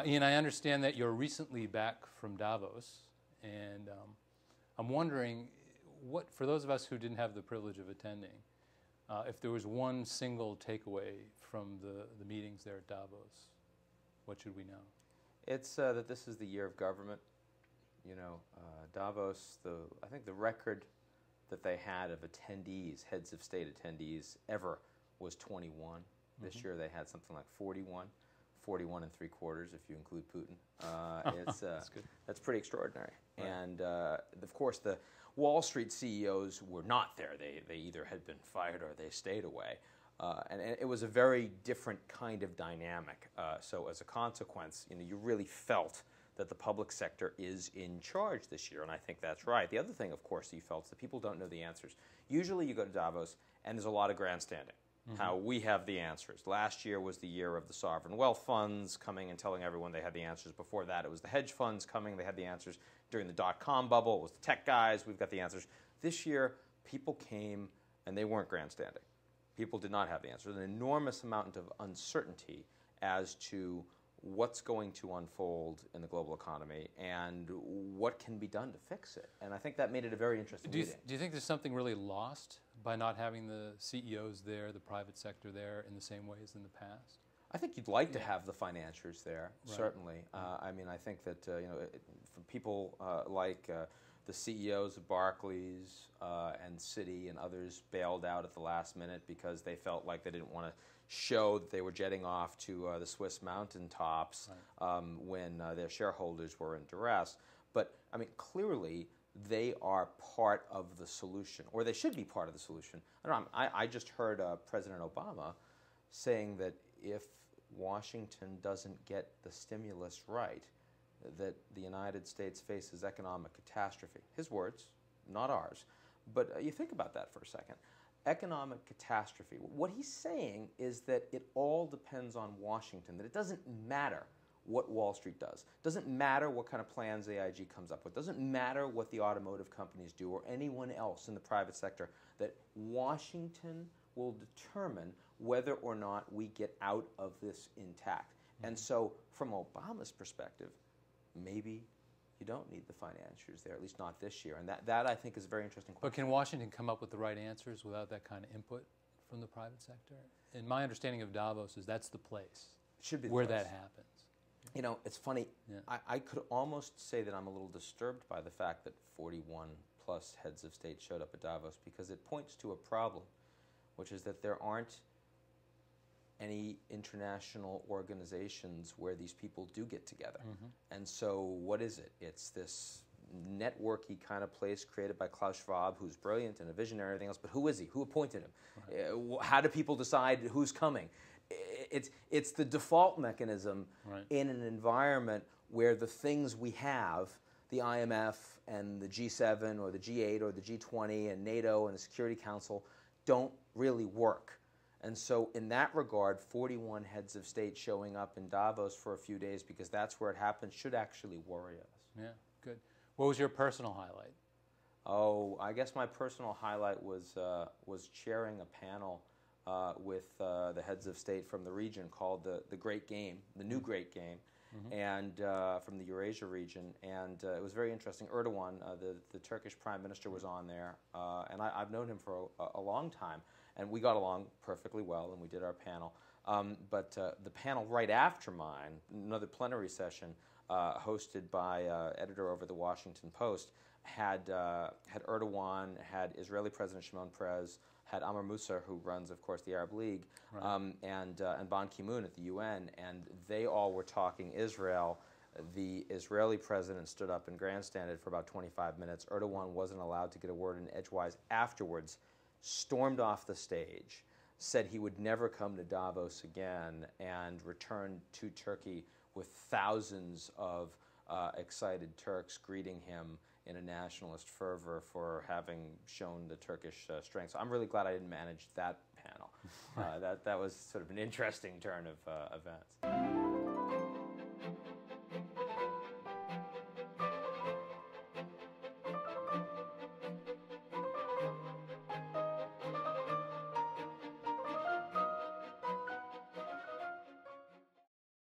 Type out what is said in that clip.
Ian, I understand that you're recently back from Davos, and I'm wondering, for those of us who didn't have the privilege of attending, if there was one single takeaway from the meetings there at Davos, what should we know? It's that this is the year of government. Davos, I think the record that they had of attendees, heads of state attendees, ever was 21. This year they had something like 41 and 3/4 if you include Putin. That's pretty extraordinary. Right. And of course the Wall Street CEOs were not there. They either had been fired or they stayed away. And it was a very different kind of dynamic. So as a consequence, you really felt that the public sector is in charge this year, and I think that's right. The other thing, of course, you felt is that people don't know the answers. Usually you go to Davos and there's a lot of grandstanding. How we have the answers. Last year was the year of the sovereign wealth funds coming and telling everyone they had the answers. Before that, it was the hedge funds coming, they had the answers. During the dot-com bubble, it was the tech guys, we've got the answers. This year, people came and they weren't grandstanding. People did not have the answers. An enormous amount of uncertainty as to what's going to unfold in the global economy and what can be done to fix it. And I think that made it a very interesting meeting. Do you think there's something really lost by not having the CEOs there, the private sector there, in the same way as in the past? I think you'd like to have the financiers there, Right. certainly. I mean, I think that for people like the CEOs of Barclays and Citi and others bailed out at the last minute because they felt like they didn't want to show that they were jetting off to the Swiss mountaintops when their shareholders were in duress. But, I mean, clearly they are part of the solution, or they should be part of the solution. I just heard President Obama saying that if Washington doesn't get the stimulus right, that the United States faces economic catastrophe. His words, not ours. But you think about that for a second. Economic catastrophe. What he's saying is that it all depends on Washington, that it doesn't matter what Wall Street does. It doesn't matter what kind of plans AIG comes up with. It doesn't matter what the automotive companies do or anyone else in the private sector, that Washington will determine whether or not we get out of this intact. And so from Obama's perspective, maybe you don't need the financiers there, at least not this year. And that I think is a very interesting question. But can Washington come up with the right answers without that kind of input from the private sector? And my understanding of Davos is that's the place Should be the where place. that happens. It's funny. Yeah. I could almost say that I'm a little disturbed by the fact that 41 plus heads of state showed up at Davos, because it points to a problem, which is that there aren't any international organizations where these people do get together. And so what is it? It's this networky kind of place created by Klaus Schwab, who's brilliant and a visionary and everything else, but who is he? Who appointed him? Right. How do people decide who's coming? It's the default mechanism in an environment where the things we have, the IMF and the G7 or the G8 or the G20 and NATO and the Security Council, don't really work. And so in that regard, 41 heads of state showing up in Davos for a few days, because that's where it happens, should actually worry us. Yeah, good. What was your personal highlight? Oh, I guess my personal highlight was chairing a panel with the heads of state from the region called the Great Game, the New Great Game, and from the Eurasia region. And it was very interesting. Erdogan, the Turkish prime minister, was on there, and I've known him for a long time. And we got along perfectly well, and we did our panel. But the panel right after mine, another plenary session hosted by editor over the Washington Post, had Erdogan, had Israeli President Shimon Peres, had Amr Moussa, who runs, of course, the Arab League, and Ban Ki-moon at the UN, and they all were talking Israel. The Israeli president stood up and grandstanded for about 25 minutes. Erdogan wasn't allowed to get a word in edgewise afterwards, stormed off the stage, said he would never come to Davos again, and returned to Turkey with thousands of excited Turks greeting him in a nationalist fervor for having shown the Turkish strength. So I'm really glad I didn't manage that panel. That was sort of an interesting turn of events.